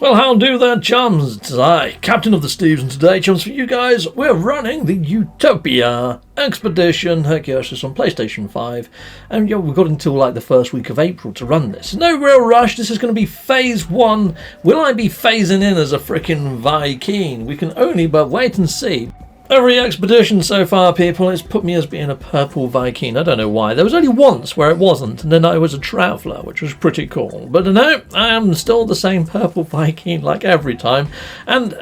Well, how do there, chums? It's I, Captain of the Steves, and today, chums, for you guys, we're running the Utopia Expedition. Heck yes, it's on PlayStation 5, and we've got until like the first week of April to run this. No real rush, this is going to be Phase 1. Will I be phasing in as a frickin' Bakkin? We can only but wait and see. Every expedition so far, people, it's put me as being a purple Bakkin. I don't know why. There was only once where it wasn't, and then I was a traveller, which was pretty cool. But no, I am still the same purple Bakkin like every time. And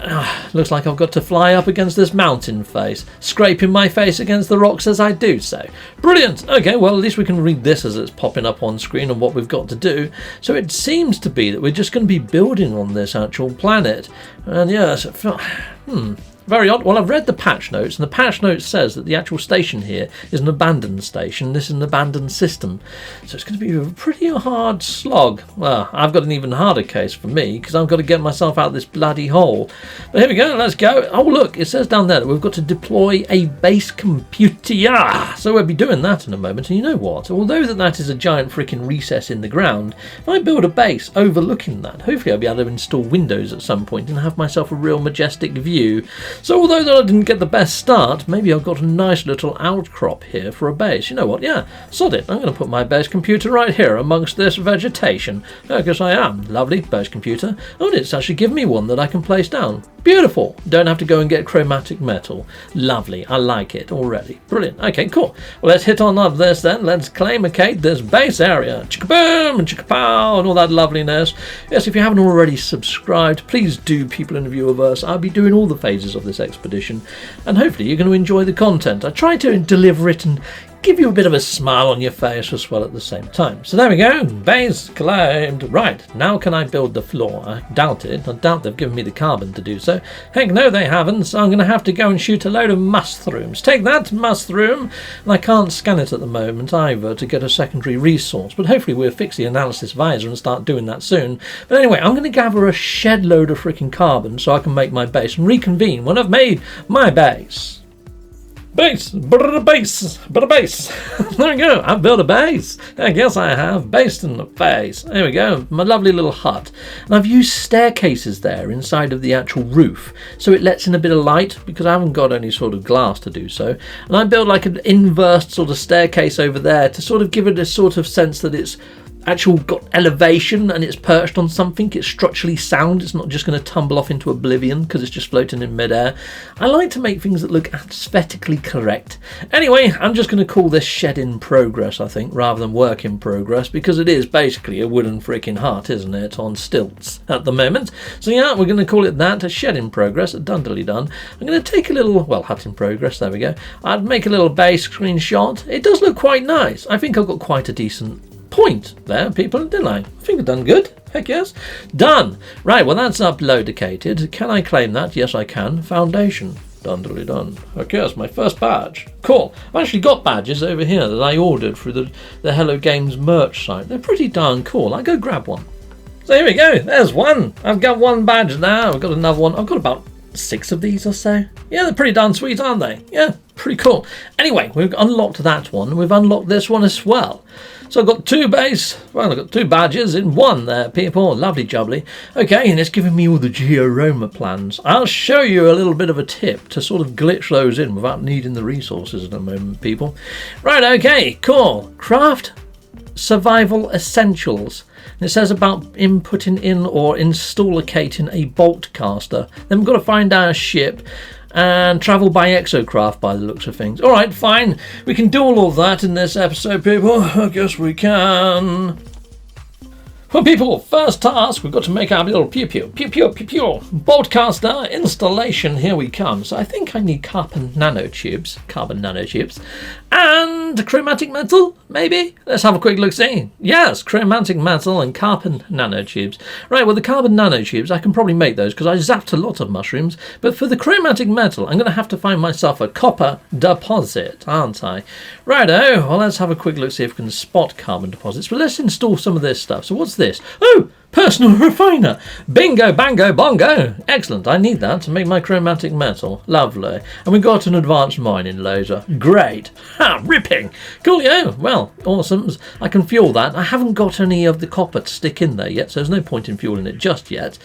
looks like I've got to fly up against this mountain face, scraping my face against the rocks as I do so. Brilliant! Okay, well, at least we can read this as it's popping up on screen and what we've got to do. So it seems to be that we're just going to be building on this actual planet. And yes, very odd. Well, I've read the patch notes, and the patch notes says that the actual station here is an abandoned station. This is an abandoned system. So it's going to be a pretty hard slog. Well, I've got an even harder case for me, because I've got to get myself out of this bloody hole. But here we go, let's go. Oh, look, it says down there that we've got to deploy a base computer. Yeah! So we'll be doing that in a moment. And you know what? Although that is a giant freaking recess in the ground, if I build a base overlooking that, hopefully I'll be able to install windows at some point and have myself a real majestic view. So although that I didn't get the best start, maybe I've got a nice little outcrop here for a base. You know what? Yeah, sod it. I'm going to put my base computer right here amongst this vegetation. I guess I am. Lovely base computer. Oh, and it's actually given me one that I can place down. Beautiful. Don't have to go and get chromatic metal. Lovely. I like it already. Brilliant. Okay, cool. Well, let's hit on up this then. Let's claimicate this base area. Chicka-boom and chicka-pow and all that loveliness. Yes, if you haven't already subscribed, please do, people in the viewerverse. I'll be doing all the phases of this expedition, and hopefully you're going to enjoy the content. I try to deliver it and give you a bit of a smile on your face as well at the same time. So there we go, base claimed. Right, now can I build the floor? I doubt it. I doubt they've given me the carbon to do so. Heck no, they haven't, so I'm going to have to go and shoot a load of mushrooms. Take that, mushroom! And I can't scan it at the moment either to get a secondary resource, but hopefully we'll fix the analysis visor and start doing that soon. But anyway, I'm going to gather a shed load of freaking carbon so I can make my base and reconvene when I've made my base. Base! Base! There we go, I've built a base. I guess I have. Based in the face. There we go, my lovely little hut. And I've used staircases there inside of the actual roof, so it lets in a bit of light, because I haven't got any sort of glass to do so. And I built like an inverse sort of staircase over there to sort of give it a sort of sense that it's actual got elevation and it's perched on something. It's structurally sound. It's not just going to tumble off into oblivion because it's just floating in midair. I like to make things that look aesthetically correct. Anyway, I'm just going to call this shed in progress, I think, rather than work in progress, because it is basically a wooden freaking hut, isn't it, on stilts at the moment. So yeah, we're going to call it that, a shed in progress, a dundly done. I'm going to take a little, well, hut in progress, there we go. I'd make a little base screenshot. It does look quite nice. I think I've got quite a decent point there, people, didn't I? I think I've done good. Heck yes. Done. Right, well, that's uploadicated. Can I claim that? Yes, I can. Foundation. Dundly done. Okay, that's my first badge. Cool. I've actually got badges over here that I ordered through the Hello Games merch site. They're pretty darn cool. I'll go grab one. So here we go. There's one. I've got one badge now. I've got another one. I've got about 6 of these or so. Yeah, they're pretty darn sweet, aren't they? Yeah, pretty cool. Anyway, we've unlocked that one. We've unlocked this one as well. So I've got 2 base, well, I've got 2 badges in one there, people. Lovely jubbly. Okay, and it's giving me all the georoma plans. I'll show you a little bit of a tip to sort of glitch those in without needing the resources at the moment, people. Right, okay, cool. Craft survival essentials. And it says about inputting in or installating a bolt caster. Then we've got to find our ship and travel by exocraft by the looks of things. Alright, fine. We can do all of that in this episode, people. I guess we can. Well, people, first task, we've got to make our little pew-pew. Pew-pew, pew-pew. Boltcaster installation, here we come. So I think I need carbon nanotubes. And chromatic metal, maybe? Let's have a quick look-see. Yes, chromatic metal and carbon nanotubes. Right, well, the carbon nanotubes, I can probably make those because I zapped a lot of mushrooms. But for the chromatic metal, I'm going to have to find myself a copper deposit, aren't I? Righto, well, let's have a quick look, see if we can spot carbon deposits. But let's install some of this stuff. So what's this? Oh, Personal refiner. Bingo, bango, bongo. Excellent. I need that to make my chromatic metal. Lovely. And we got an advanced mining laser. Great. Ha, ripping. Coolio. Well, awesome. I can fuel that. I haven't got any of the copper to stick in there yet, so there's no point in fueling it just yet.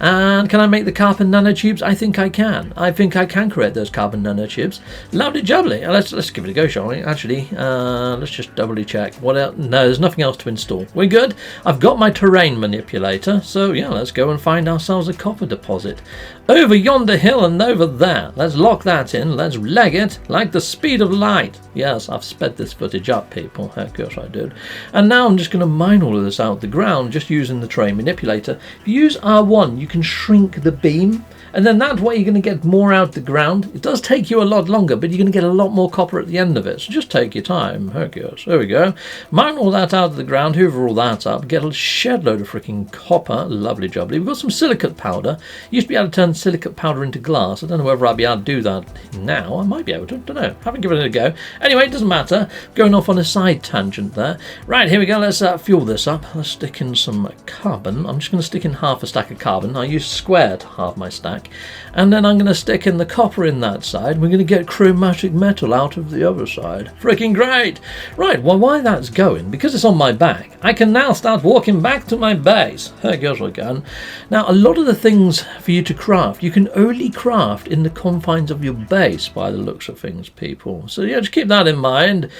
And can I make the carbon nanotubes? I think I can. I think I can create those carbon nanotubes. Lovely jubbly. Let's give it a go, shall we? Actually, let's just doubly check. What else? No, there's nothing else to install. We're good. I've got my terrain manipulator, so yeah, let's go and find ourselves a copper deposit. Over yonder hill and over there. Let's lock that in. Let's leg it like the speed of light. Yes, I've sped this footage up, people. Of course I did. And now I'm just going to mine all of this out of the ground just using the terrain manipulator. If you use R1, you can shrink the beam, and then that way you're going to get more out the ground. It does take you a lot longer, but you're going to get a lot more copper at the end of it, so just take your time. Okay, so there we go. Mine all that out of the ground, hoover all that up, get a shed load of freaking copper. Lovely jubbly. We've got some silicate powder. Used to be able to turn silicate powder into glass. I don't know whether I'll be able to do that now. I might be able to, don't know. Haven't given it a go. Anyway, it doesn't matter. Going off on a side tangent there. Right, here we go. Let's fuel this up. Let's stick in some carbon. I'm just going to stick in half a stack of carbon. I use square to halve my stack. And then I'm going to stick in the copper in that side. We're going to get chromatic metal out of the other side. Freaking great! Right, well, while that's going, because it's on my back, I can now start walking back to my base. Heck yes I can. Now, a lot of the things for you to craft, you can only craft in the confines of your base by the looks of things, people. So yeah, just keep that in mind.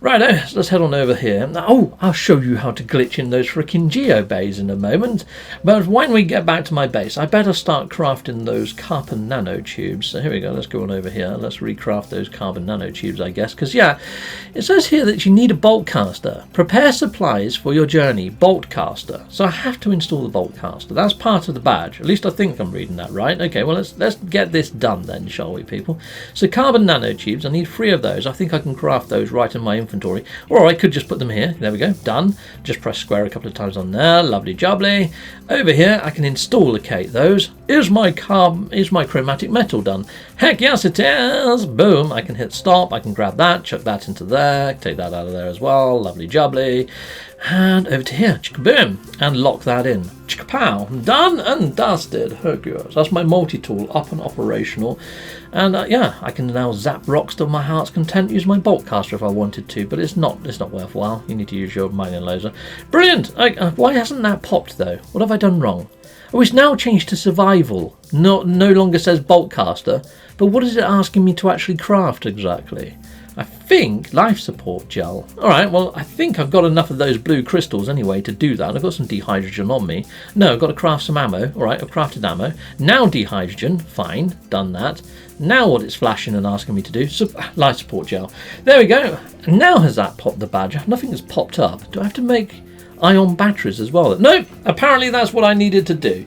Right, let's head on over here. Now, oh, I'll show you how to glitch in those freaking geobays in a moment. But when we get back to my base, I better start crafting those carbon nanotubes. So here we go, let's go on over here. Let's recraft those carbon nanotubes, I guess. Because, yeah, it says here that you need a bolt caster. Prepare supplies for your journey, bolt caster. So I have to install the bolt caster. That's part of the badge. At least I think I'm reading that right. Okay, well, let's get this done then, shall we, people? So carbon nanotubes, I need 3 of those. I think I can craft those right in my inventory. Or I could just put them here. There we go, done. Just press square a couple of times on there. Lovely jubbly. Over here, I can installocate those. Is my chromatic metal done? Heck yes it is! Boom, I can hit stop, I can grab that, chuck that into there, take that out of there as well, lovely jubbly. And over to here, boom, and lock that in. Pow, done and dusted. Heck yes, that's my multi-tool up and operational. And yeah, I can now zap rocks to my heart's content, use my bolt caster if I wanted to, but it's not worthwhile. You need to use your mining laser. Brilliant! Why hasn't that popped though? What have I done wrong? Oh, it's now changed to survival. No longer says bolt caster. But what is it asking me to actually craft exactly? I think life support gel. Alright, well, I think I've got enough of those blue crystals anyway to do that. I've got some dehydrogen on me. No, I've got to craft some ammo. Alright, I've crafted ammo. Now dehydrogen. Fine, done that. Now what it's flashing and asking me to do, life support gel. There we go. Now has that popped the badge? Nothing has popped up. Do I have to make ion batteries as well? No, apparently that's what I needed to do.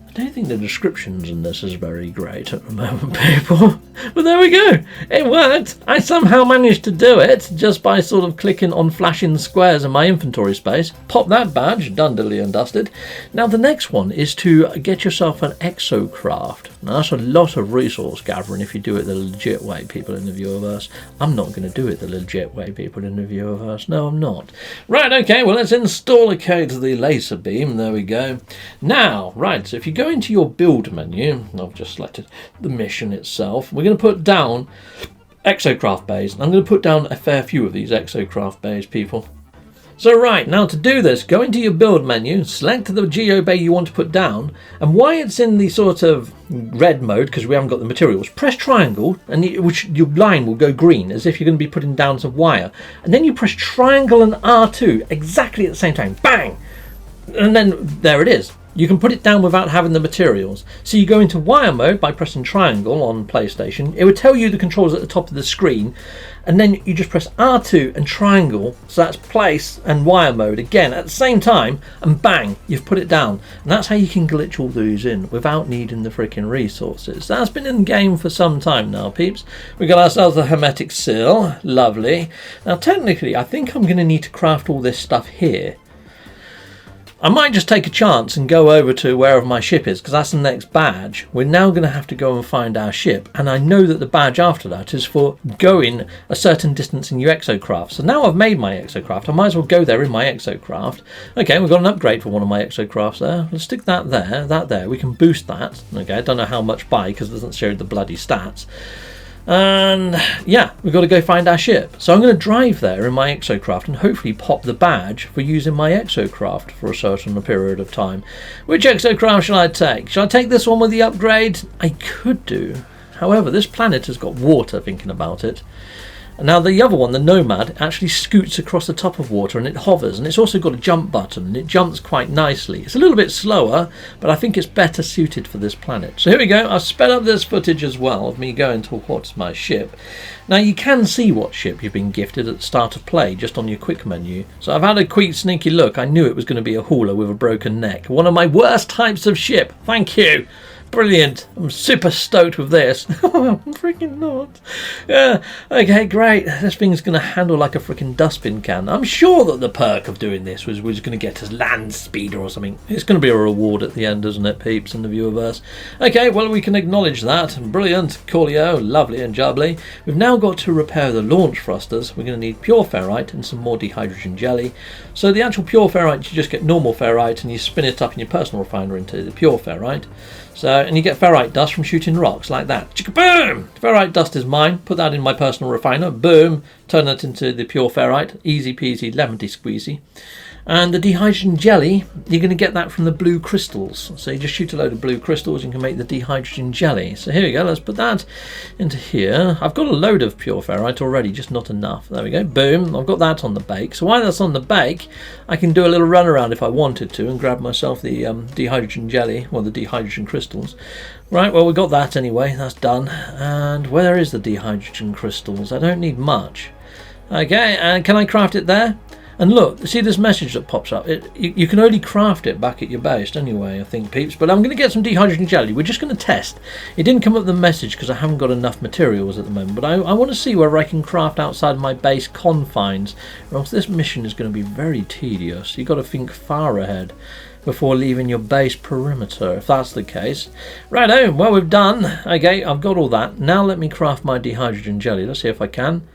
I don't think the descriptions in this is very great at the moment, people. But there we go. It worked. I somehow managed to do it just by sort of clicking on flashing squares in my inventory space. Pop that badge, done, diddly and dusted. Now the next one is to get yourself an exocraft. Now that's a lot of resource gathering if you do it the legit way, people in the viewerverse. I'm not going to do it the legit way, people in the viewerverse. No, I'm not. Right, okay, well let's install the laser beam. There we go. Now, right, so if you go into your build menu, I've just selected the mission itself, we're going to put down exocraft bays. I'm going to put down a fair few of these exocraft bays, people. So right, now to do this, go into your build menu, select the geobay you want to put down, and why it's in the sort of red mode, because we haven't got the materials, press triangle, and your line will go green, as if you're going to be putting down some wire. And then you press triangle and R2 exactly at the same time. Bang! And then there it is. You can put it down without having the materials. So you go into wire mode by pressing triangle on PlayStation. It would tell you the controls at the top of the screen. And then you just press R2 and triangle. So that's place and wire mode again at the same time. And bang, you've put it down. And that's how you can glitch all these in without needing the freaking resources. That's been in game for some time now, peeps. We got ourselves a hermetic seal. Lovely. Now technically, I think I'm going to need to craft all this stuff here. I might just take a chance and go over to wherever my ship is, because that's the next badge. We're now going to have to go and find our ship, and I know that the badge after that is for going a certain distance in your exocraft. So now I've made my exocraft, I might as well go there in my exocraft. Okay, we've got an upgrade for one of my exocrafts there. Let's stick that there. We can boost that. Okay, I don't know how much by, because it doesn't show the bloody stats. And yeah, we've got to go find our ship. So I'm going to drive there in my exocraft and hopefully pop the badge for using my exocraft for a certain period of time. Which exocraft shall I take? Shall I take this one with the upgrade? I could do. However, this planet has got water, thinking about it. And now the other one, the Nomad, actually scoots across the top of water and it hovers, and it's also got a jump button and it jumps quite nicely. It's a little bit slower, but I think it's better suited for this planet. So here we go. I've sped up this footage as well of me going towards my ship. Now you can see what ship you've been gifted at the start of play just on your quick menu. So I've had a quick sneaky look. I knew it was going to be a hauler with a broken neck. One of my worst types of ship. Thank you. Brilliant. I'm super stoked with this. I'm freaking not. Yeah. Okay, great. This thing's going to handle like a freaking dustbin can. I'm sure that the perk of doing this was going to get us land speeder or something. It's going to be a reward at the end, isn't it, peeps, in the viewerverse? Okay, well, we can acknowledge that. Brilliant. Coolio. Lovely and jubbly. We've now got to repair the launch thrusters. We're going to need pure ferrite and some more dehydrogen jelly. So the actual pure ferrite, you just get normal ferrite and you spin it up in your personal refiner into the pure ferrite. So, and you get ferrite dust from shooting rocks like that. Chicka-boom! Ferrite dust is mine. Put that in my personal refiner. Boom! Turn that into the pure ferrite. Easy peasy, lemony squeezy. And the dehydrogen jelly, you're going to get that from the blue crystals. So you just shoot a load of blue crystals and you can make the dehydrogen jelly. So here we go. Let's put that into here. I've got a load of pure ferrite already, just not enough. There we go. Boom. I've got that on the bake. So while that's on the bake, I can do a little run around if I wanted to and grab myself the dehydrogen jelly, or the dehydrogen crystals. Right, well, we got that anyway. That's done. And where is the dehydrogen crystals? I don't need much. Okay, and can I craft it there? And look, see this message that pops up? You can only craft it back at your base anyway, I think, peeps. But I'm going to get some dehydrogen jelly. We're just going to test. It didn't come up with the message because I haven't got enough materials at the moment. But I want to see whether I can craft outside my base confines. Or else this mission is going to be very tedious. You've got to think far ahead before leaving your base perimeter, if that's the case. Righto, well, we've done. Okay, I've got all that. Now let me craft my dehydrogen jelly. Let's see if I can.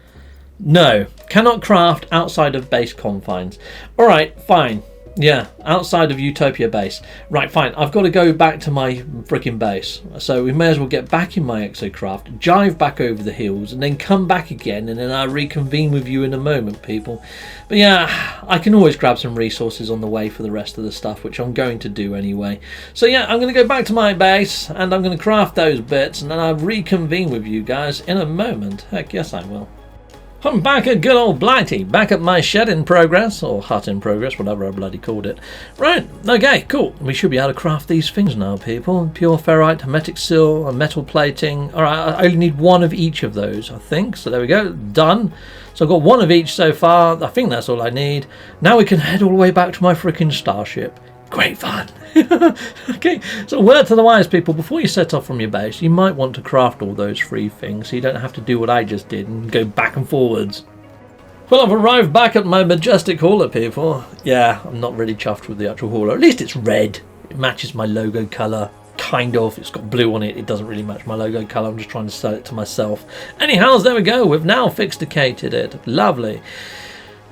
No, cannot craft outside of base confines. Alright, fine. Yeah, outside of Utopia base. Right, fine. I've got to go back to my freaking base. So we may as well get back in my exocraft, jive back over the hills, and then come back again, and then I'll reconvene with you in a moment, people. But yeah, I can always grab some resources on the way for the rest of the stuff, which I'm going to do anyway. So yeah, I'm going to go back to my base, and I'm going to craft those bits, and then I'll reconvene with you guys in a moment. Heck yes, I will. I'm back at good old Blighty, back at my shed in progress, or hut in progress, whatever I bloody called it. Right, okay, cool. We should be able to craft these things now, people. Pure ferrite, hermetic seal, and metal plating. Alright, I only need one of each of those, I think. So there we go, done. So I've got one of each so far. I think that's all I need. Now we can head all the way back to my freaking starship. Great fun. Okay, so word to the wise people, before you set off from your base, you might want to craft all those free things so you don't have to do what I just did and go back and forwards. Well, I've arrived back at my majestic hauler, people. Yeah, I'm not really chuffed with the actual hauler. At least it's red. It matches my logo colour. Kind of. It's got blue on it. It doesn't really match my logo colour. I'm just trying to sell it to myself. Anyhow, there we go. We've now fixed-icated it. Lovely.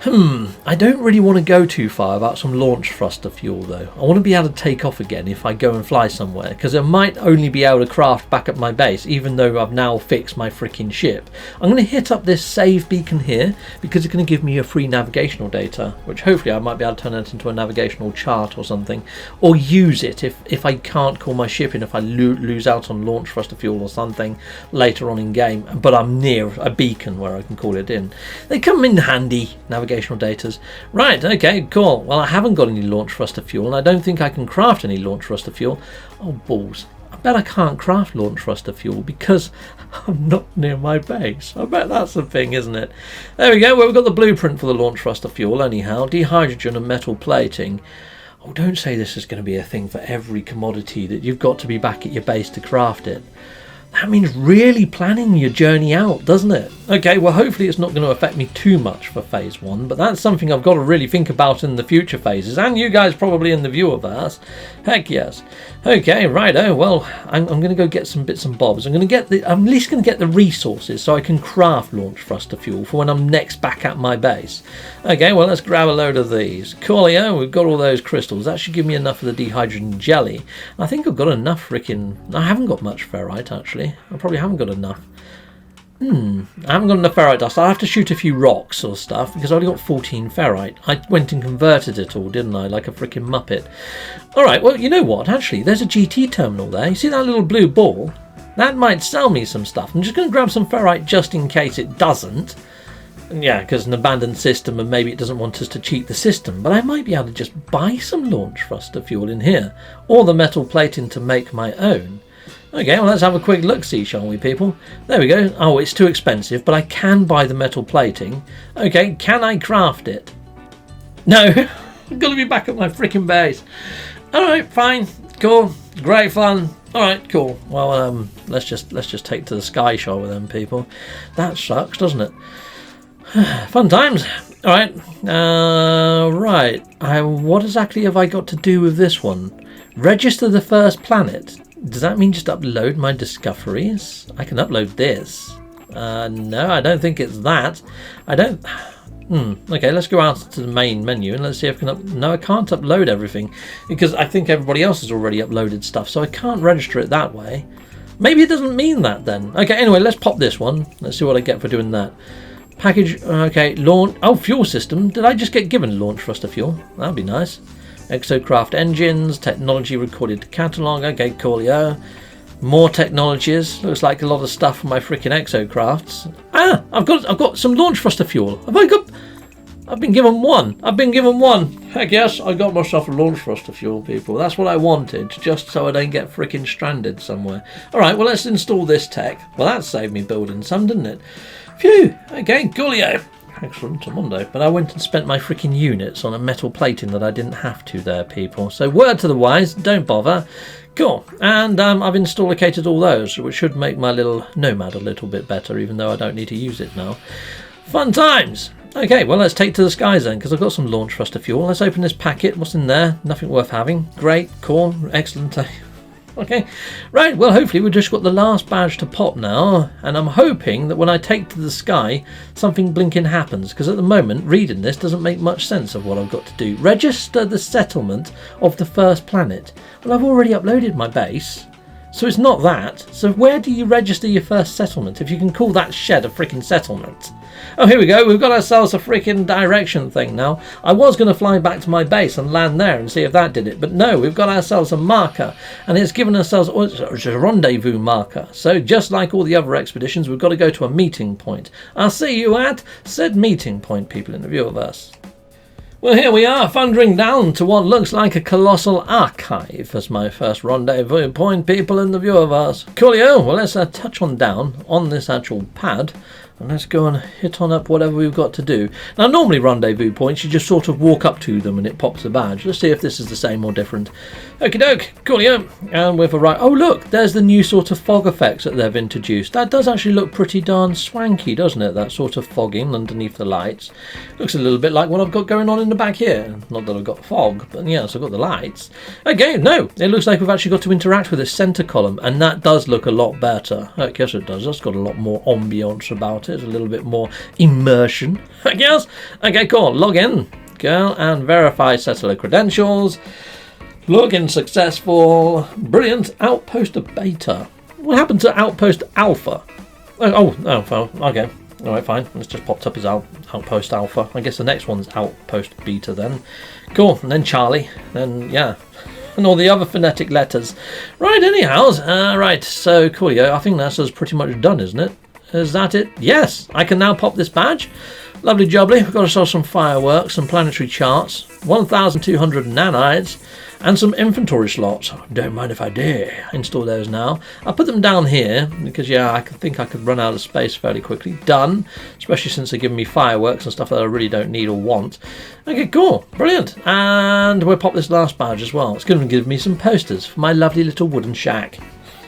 I don't really want to go too far about some launch thruster fuel though. I want to be able to take off again if I go and fly somewhere, because I might only be able to craft back at my base even though I've now fixed my freaking ship. I'm going to hit up this save beacon here because it's going to give me a free navigational data, which hopefully I might be able to turn it into a navigational chart or something, or use it if I can't call my ship in, if I lose out on launch thruster fuel or something later on in game, but I'm near a beacon where I can call it in. They come in handy, navigational datas. Right, okay, cool. Well, I haven't got any launch thruster fuel, and I don't think I can craft any launch thruster fuel. Oh, balls. I bet I can't craft launch thruster fuel because I'm not near my base. I bet that's the thing, isn't it? There we go. Well, we've got the blueprint for the launch thruster fuel anyhow. Dehydrogen and metal plating. Oh, don't say this is going to be a thing for every commodity that you've got to be back at your base to craft it. That means really planning your journey out, doesn't it? Okay, well hopefully it's not going to affect me too much for phase 1, but that's something I've got to really think about in the future phases, and you guys probably in the viewerverse. Heck yes. Okay, righto, well, I'm going to go get some bits and bobs. I'm at least going to get the resources so I can craft launch thruster fuel for when I'm next back at my base. Okay, well let's grab a load of these. Coolio, we've got all those crystals. That should give me enough of the dehydrogen jelly. I think I've got enough I haven't got much ferrite actually. I probably haven't got enough. I haven't got enough ferrite dust. I'll have to shoot a few rocks or stuff because I only got 14 ferrite. I went and converted it all, didn't I? Like a freaking muppet. Alright, well, you know what? Actually, there's a GT terminal there. You see that little blue ball? That might sell me some stuff. I'm just going to grab some ferrite just in case it doesn't. Yeah, because an abandoned system and maybe it doesn't want us to cheat the system. But I might be able to just buy some launch thruster fuel in here. Or the metal plating to make my own. Okay, well let's have a quick look-see, shall we, people? There we go. Oh, it's too expensive, but I can buy the metal plating. Okay, can I craft it? No, I've got to be back at my freaking base. Alright, fine, cool, great fun. Alright, cool. Well, let's just take to the sky, shall we then, people? That sucks, doesn't it? Fun times. Alright, right. What exactly have I got to do with this one? Register the first planet. Does that mean just upload my discoveries? I can upload this. No, I don't think it's that. I don't... Okay, let's go out to the main menu and let's see if I can No, I can't upload everything because I think everybody else has already uploaded stuff, so I can't register it that way. Maybe it doesn't mean that then. Okay, anyway, let's pop this one. Let's see what I get for doing that. Package, okay, launch... Oh, fuel system. Did I just get given launch thruster fuel? That'd be nice. Exocraft engines, technology recorded catalogue. Okay, coolio. More technologies. Looks like a lot of stuff for my freaking exocrafts. Ah, I've got some launch thruster fuel. I've been given one. Heck yes, I got myself a launch thruster fuel, people. That's what I wanted, just so I don't get freaking stranded somewhere. All right, well let's install this tech. Well, that saved me building some, didn't it? Phew. Okay, coolio. Excellent, Monday. But I went and spent my freaking units on a metal plating that I didn't have to there, people. So word to the wise, don't bother. Cool. And I've installated all those, which should make my little nomad a little bit better, even though I don't need to use it now. Fun times. Okay, well, let's take to the skies then, because I've got some launch thruster fuel. Let's open this packet. What's in there? Nothing worth having. Great, cool, excellent. Okay, right, well hopefully we've just got the last badge to pop now, and I'm hoping that when I take to the sky something blinking happens, because at the moment reading this doesn't make much sense of what I've got to do. Register the settlement of the first planet. Well, I've already uploaded my base, so it's not that. So where do you register your first settlement if you can call that shed a freaking settlement? Oh, here we go. We've got ourselves a freaking direction thing now. I was going to fly back to my base and land there and see if that did it. But no, we've got ourselves a marker. And it's given ourselves a rendezvous marker. So just like all the other expeditions, we've got to go to a meeting point. I'll see you at said meeting point, people in the viewerverse. Well, here we are, thundering down to what looks like a colossal archive as my first rendezvous point, people in the viewerverse. Coolio, well, let's touch on down on this actual pad. And let's go and hit on up whatever we've got to do. Now, normally rendezvous points, you just sort of walk up to them and it pops a badge. Let's see if this is the same or different. Okie doke, coolio. And with a right... Oh, look, there's the new sort of fog effects that they've introduced. That does actually look pretty darn swanky, doesn't it? That sort of fogging underneath the lights. Looks a little bit like what I've got going on in the back here. Not that I've got fog, but yes, I've got the lights. Okay, no, it looks like we've actually got to interact with this centre column, and that does look a lot better. I guess it does. That's got a lot more ambience about it. A little bit more immersion, I guess. Okay, cool. Log in, girl, and verify settler credentials. Login successful. Brilliant. Outpost of beta. What happened to outpost alpha? Oh, okay. Alright, fine. It's just popped up as outpost alpha. I guess the next one's outpost beta then. Cool. And then Charlie. Then, yeah. And all the other phonetic letters. Right, anyhow. Right, so coolio. I think that's us pretty much done, isn't it? Is that it? Yes, I can now pop this badge. Lovely jubbly. We've got ourselves some fireworks, some planetary charts, 1,200 nanites, and some inventory slots. Don't mind if I do. Install those now. I'll put them down here because, yeah, I think I could run out of space fairly quickly. Done. Especially since they're giving me fireworks and stuff that I really don't need or want. Okay, cool. Brilliant. And we'll pop this last badge as well. It's going to give me some posters for my lovely little wooden shack.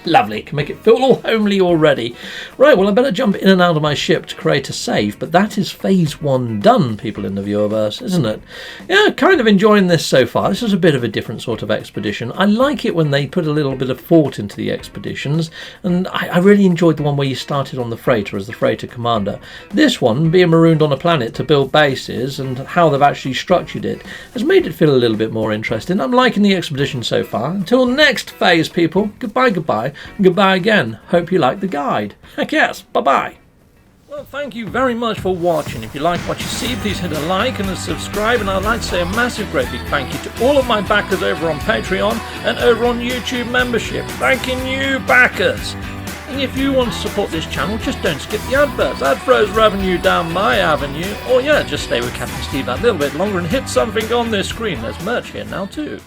Lovely, can make it feel all homely already. Right, well I better jump in and out of my ship to create a save, but that is phase 1 done, people in the viewerverse, isn't it? Yeah, kind of enjoying this so far. This is a bit of a different sort of expedition. I like it when they put a little bit of thought into the expeditions, and I really enjoyed the one where you started on the freighter as the freighter commander. This one, being marooned on a planet to build bases and how they've actually structured it, has made it feel a little bit more interesting. I'm liking the expedition so far. Until next phase, people, goodbye, goodbye. Goodbye again. Hope you like the guide. Heck yes. Bye-bye. Well, thank you very much for watching. If you like what you see, please hit a like and a subscribe. And I'd like to say a massive, great big thank you to all of my backers over on Patreon and over on YouTube membership. Thanking you, backers. And if you want to support this channel, just don't skip the adverts. That throws revenue down my avenue. Or yeah, just stay with Captain Steve that little bit longer and hit something on this screen. There's merch here now too.